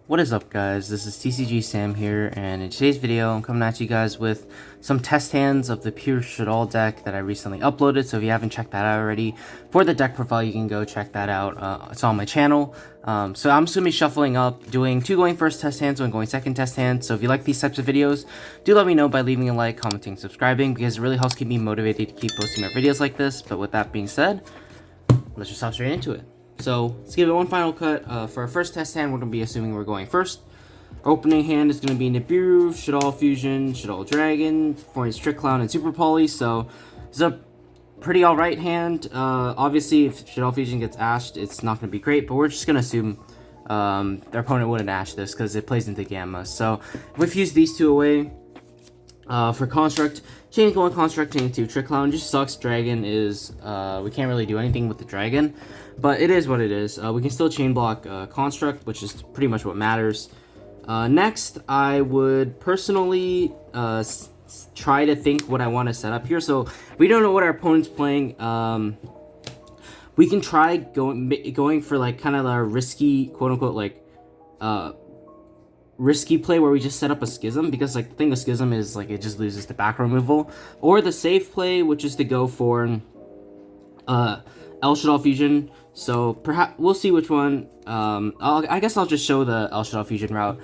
What is up, guys? This is Tcg Sam here, and in today's video I'm coming at you guys with some test hands of the pure Shaddoll deck that I recently uploaded. So if you haven't checked that out already, for the deck profile you can go check that out. It's on my channel. So I'm just going to be shuffling up, doing 2 going first test hands, 1 going second test hand. So if you like these types of videos, do let me know by leaving a like, commenting, subscribing, because it really helps keep me motivated to keep posting more videos like this. But with that being said, let's just hop straight into it. So let's give it one final cut. For our first test hand, we're going to be assuming we're going first. Our opening hand is going to be Nibiru, Shaddoll Fusion, Shaddoll Dragon, Foreign's Trick Clown, and Super Poly. So it's a pretty alright hand. Obviously, if Shaddoll Fusion gets ashed, it's not going to be great, but we're just going to assume their opponent wouldn't ash this because it plays into Gamma. So if we fuse these two away, for Construct, chain 1 Construct, chain 2 Trick Clown. Just sucks. Dragon is, we can't really do anything with the Dragon, but it is what it is. We can still chain block Construct, which is pretty much what matters. Next, I would personally try to think what I want to set up here. So we don't know what our opponent's playing. We can try going for like kind of a risky, quote unquote, like risky play where we just set up a Schism, because like the thing with Schism is like it just loses the back removal, or the safe play, which is to go for El Shaddoll Fusion. So perhaps we'll see which one. I guess I'll just show the El Shaddoll Fusion route.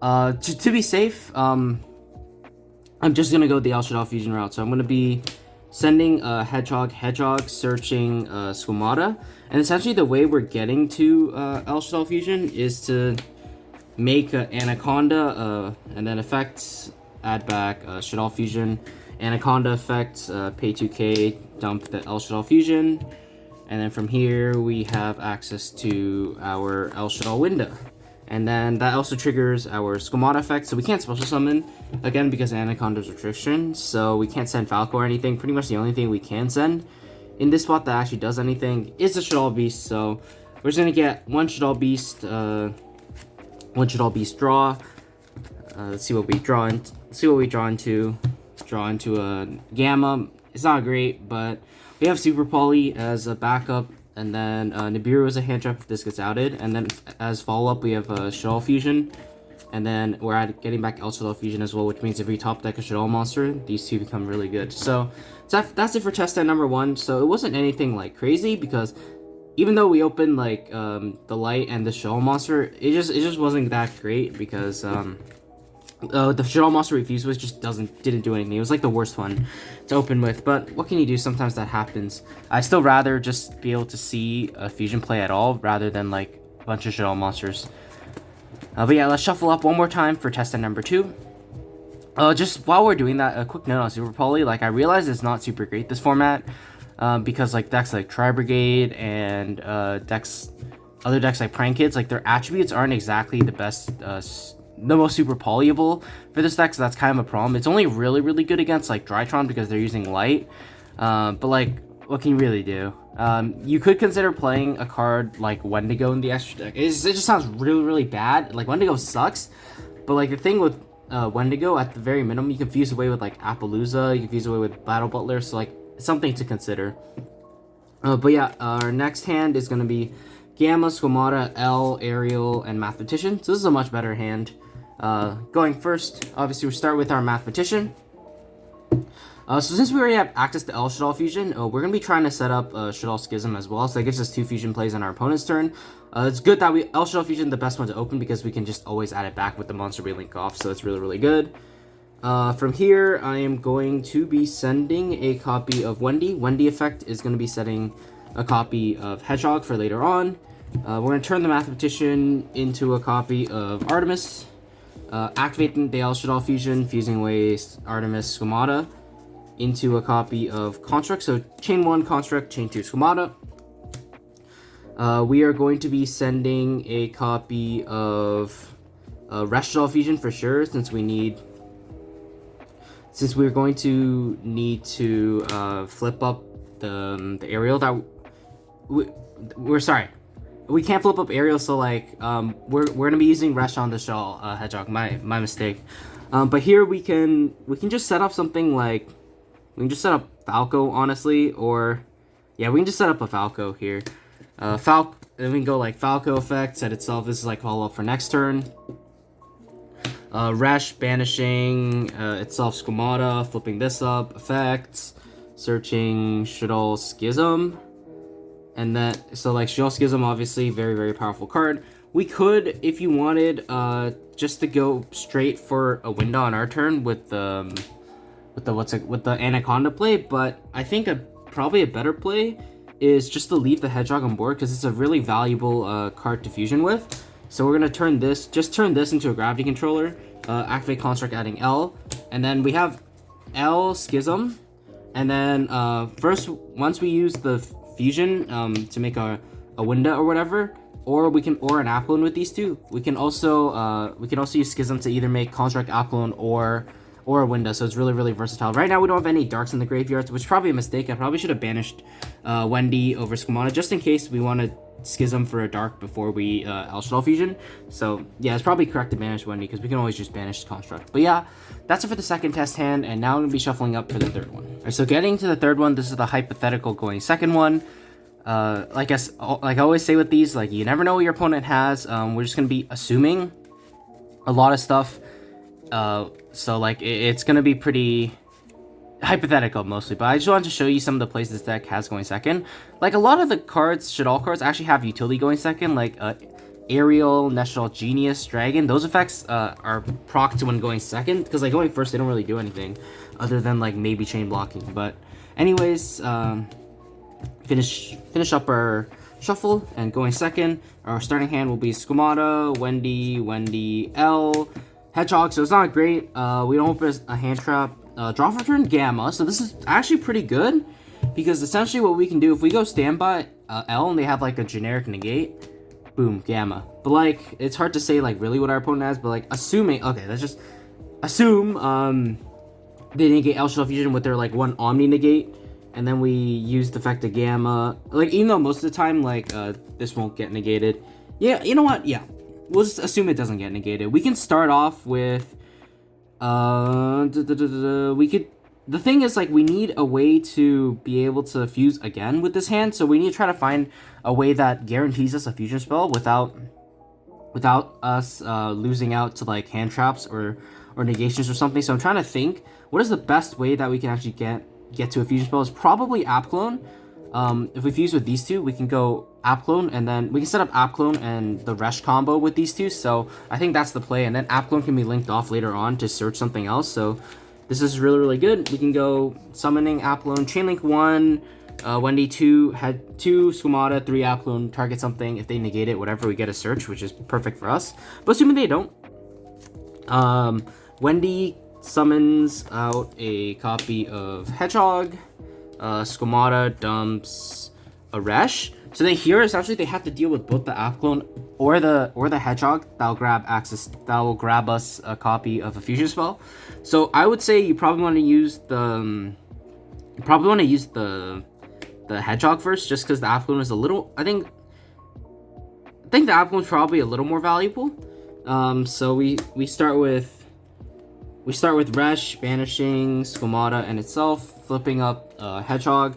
To be safe, I'm just gonna go the El Shaddoll Fusion route. So I'm gonna be sending Hedgehog, searching Squamata, and essentially the way we're getting to El Shaddoll Fusion is to make Anaconda, and then effects, add back Shaddoll Fusion, Anaconda effects, pay 2k, dump the El Shaddoll Fusion, and then from here we have access to our El Shaddoll window. And then that also triggers our Squamata effect, so we can't special summon, again, because Anaconda's restriction, so we can't send Falco or anything. Pretty much the only thing we can send in this spot that actually does anything is the Shaddoll Beast, so we're just gonna get one Shaddoll Beast, one Shaddoll Beast draw. Let's see what we draw into. Draw into a Gamma. It's not great, but we have Super Poly as a backup, and then Nibiru as a hand trap if this gets outed, and then as follow up we have Shaddoll Fusion, and then we're getting back El Shaddoll Fusion as well, which means if we top deck a Shaddoll monster, these two become really good. So that's it for test set number 1. So it wasn't anything like crazy, because even though we opened like the light and the Shaddoll monster, it just wasn't that great, because the Shaddoll monster we fused with just didn't do anything. It was like the worst one to open with, but what can you do? Sometimes that happens. I still rather just be able to see a fusion play at all rather than like a bunch of Shaddoll monsters. But yeah, let's shuffle up one more time for test set number 2. Just while we're doing that, a quick note on Super Poly. Like, I realize it's not super great, this format, because like decks like Tri Brigade and other decks like Prank Kids, like their attributes aren't exactly the best, the most super polyable for this deck, so that's kind of a problem. It's only really good against like Drytron because they're using light, but like, what can you really do? You could consider playing a card like Wendigo in the extra deck. It just sounds really bad. Like, Wendigo sucks, but like the thing with Wendigo, at the very minimum, you can fuse away with like Appaloosa, you can fuse away with Battle Butler, so like something to consider. But yeah, our next hand is going to be Gamma, Squamata, L, Aerial, and Mathematician. So this is a much better hand. Going first, obviously we start with our Mathematician. So since we already have access to El Shaddoll Fusion, we're going to be trying to set up Shaddoll Schism as well, so that gives us 2 fusion plays on our opponent's turn. It's good that El Shaddoll Fusion the best one to open, because we can just always add it back with the monster we link off, so it's really good. From here, I am going to be sending a copy of Wendy. Wendy effect is going to be setting a copy of Hedgehog for later on. We're going to turn the Mathematician into a copy of Artemis, activating the El Shaddoll Fusion, fusing away Artemis Squamata into a copy of Construct. So chain 1 Construct, chain 2 Squamata. We are going to be sending a copy of Shaddoll Fusion for sure, since we're going to need to flip up the aerial that we can't flip up aerial, so like we're gonna be using Resh on the Shaddoll Hedgehog. My mistake. But here we can just set up something like, we can just set up Falco, honestly, or yeah, we can just set up a Falco here. Then we can go like Falco effect, set itself. This is like follow up for next turn. Resh, banishing itself Schemata, flipping this up, effects, searching Shaddoll Schism. And then, so like Shaddoll Schism, obviously, very, very powerful card. We could, if you wanted, just to go straight for a window on our turn with the Anaconda play, but I think probably a better play is just to leave the Hedgehog on board because it's a really valuable card to fusion with. So we're gonna turn this into a gravity controller, activate construct adding L, and then we have L Schism, and then once we use the fusion to make a window or whatever, or an Applone with these two, we can also use Schism to either make construct Applone or a window. So it's really, really versatile. Right now we don't have any darks in the graveyard, which is probably a mistake. I probably should have banished Wendy over Schemata just in case we want to Schism for a dark before we Shaddoll fusion. So yeah, it's probably correct to banish Wendy because we can always just banish construct. But yeah, that's it for the second test hand, and now I'm gonna be shuffling up for the third one. All right, so getting to the third one, this is the hypothetical going second one. Like I always say with these, like you never know what your opponent has. We're just gonna be assuming a lot of stuff. So like it's gonna be pretty hypothetical mostly, but I just wanted to show you some of the plays this deck has going second. Like a lot of the cards, Shaddoll cards, actually have utility going second, like Aerial, Shaddoll Genius, Dragon. Those effects are proc to when going second, because like going first they don't really do anything other than like maybe chain blocking. But anyways, finish up our shuffle, and going second, our starting hand will be Schemata, Wendy, L, Hedgehog. So it's not great. We don't open a hand trap. Draw for turn Gamma, so this is actually pretty good because essentially what we can do if we go standby L and they have like a generic negate, boom, Gamma. But like it's hard to say like really what our opponent has, but like assuming, okay, let's just assume they negate Shaddoll fusion with their like one Omni negate, and then we use the effect of Gamma. Like even though most of the time like this won't get negated, yeah, you know what, yeah, we'll just assume it doesn't get negated. We can start off with the thing is like we need a way to be able to fuse again with this hand, so we need to try to find a way that guarantees us a fusion spell without us losing out to like hand traps or negations or something. So I'm trying to think what is the best way that we can actually get to a fusion spell. Is probably Applone. If we fuse with these two, we can go Applone, and then we can set up Applone and the Resh combo with these two. So I think that's the play, and then Applone can be linked off later on to search something else. So this is really, really good. We can go summoning Applone, Chainlink 1, Wendy 2, had 2, Schemata, 3 Applone, target something. If they negate it, whatever, we get a search, which is perfect for us. But assuming they don't, Wendy summons out a copy of Hedgehog, Schemata dumps a Resh. So they here essentially they have to deal with both the Applone or the Hedgehog that'll grab us a copy of a fusion spell. So I would say you probably want to use the Hedgehog first, just because the Applone is a little. I think the Applone is probably a little more valuable. So we start with Resh, banishing Schemata and itself, flipping up Hedgehog,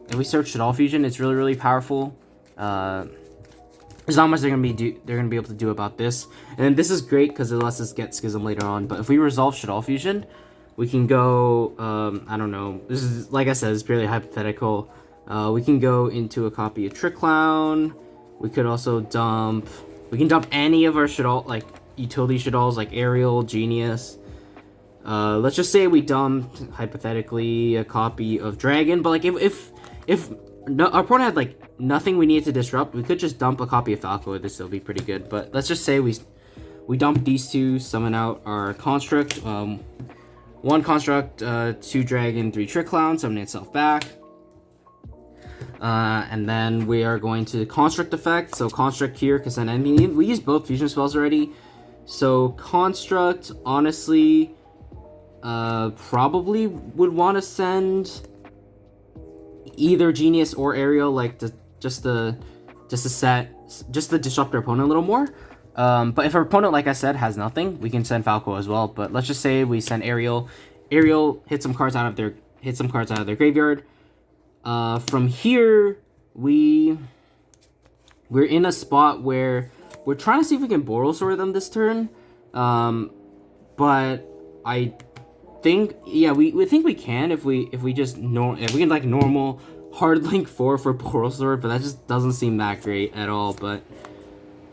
and we search Shaddoll fusion. It's really, really powerful. There's not much they're gonna be able to do about this, and then this is great because it lets us get Schism later on. But if we resolve Shaddoll fusion, we can go. I don't know. This is, like I said, it's purely hypothetical. We can go into a copy of Trick Clown. We could also dump. We can dump any of our Shaddoll, like utility Shadolls, like Aerial, Genius. Let's just say we dumped hypothetically a copy of Dragon, but like if our opponent had like nothing we needed to disrupt, we could just dump a copy of Falco. This will be pretty good. But let's just say we dump these two, summon out our construct. 1 construct, 2 dragon, 3 trick clown, summon itself back. And then we are going to construct effect. So construct here, because then we use both fusion spells already. So construct, honestly, probably would want to send either Genius or Aerial, like just to disrupt our opponent a little more. But if our opponent, like I said, has nothing, we can send Falco as well. But let's just say we send Aerial. Aerial hit some cards out of their graveyard. From here we we're in a spot where we're trying to see if we can Borrelsword them this turn. But I think, yeah, we think we can if we just if we can like normal hard link 4 for Borrelsword, but that just doesn't seem that great at all. But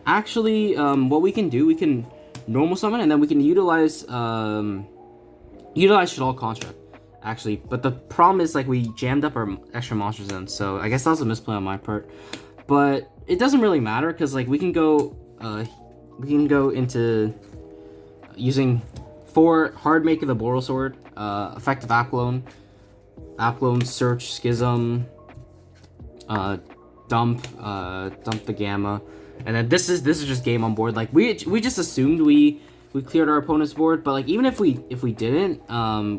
actually, what we can do, we can normal summon, and then we can utilize Shaddoll construct, actually. But the problem is, like, we jammed up our extra monsters in, so I guess that was a misplay on my part. But it doesn't really matter, because, like, we can go into using 4 hard make of the Borrelsword, effective Applone, search, schism, dump the gamma, and then this is just game on board. Like, we just assumed we cleared our opponent's board, but like even if we didn't,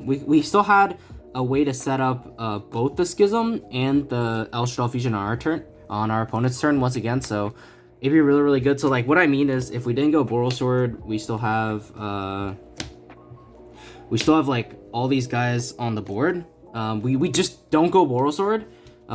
we still had a way to set up both the schism and the Shaddoll fusion on our opponent's turn once again. So it'd be really good. So like what I mean is, if we didn't go Borrelsword, we still have like all these guys on the board. We just don't go Borrelsword.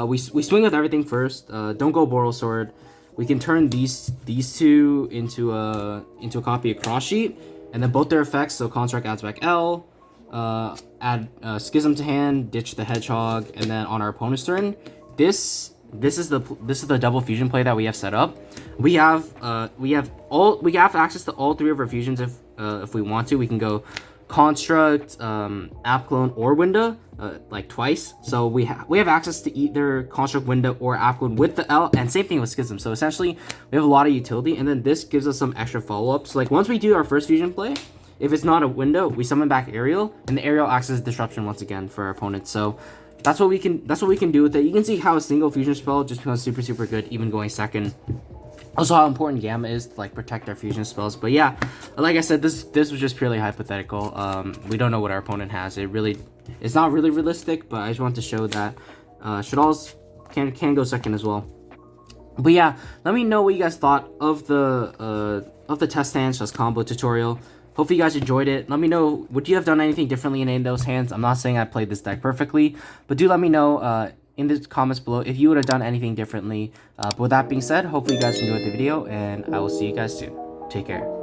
We swing with everything first. Don't go Borrelsword. We can turn these two into a copy of Cross Sheet, and then both their effects. So Construct adds back L, add Schism to hand, ditch the Hedgehog, and then on our opponent's turn, this is the double fusion play that we have set up. We have access to all 3 of our fusions if we want to. We can go Construct, App Clone, or Window, like twice. So we have access to either Construct, Window, or App Clone with the L, and same thing with Schism. So essentially, we have a lot of utility, and then this gives us some extra follow-ups. Like once we do our first fusion play, if it's not a Window, we summon back Aerial, and the Aerial acts as disruption once again for our opponent. So that's what we can do with it. You can see how a single fusion spell just becomes super good, even going second. Also, how important Gamma is to like protect our fusion spells. But yeah, like I said, this was just purely hypothetical. We don't know what our opponent has. It's not really realistic, but I just want to show that Shaddolls can go second as well. But yeah, let me know what you guys thought of the test hands / combo tutorial. Hopefully you guys enjoyed it. Let me know, would you have done anything differently in any of those hands? I'm not saying I played this deck perfectly, but do let me know in the comments below if you would have done anything differently. But with that being said, hopefully you guys enjoyed the video, and I will see you guys soon. Take care.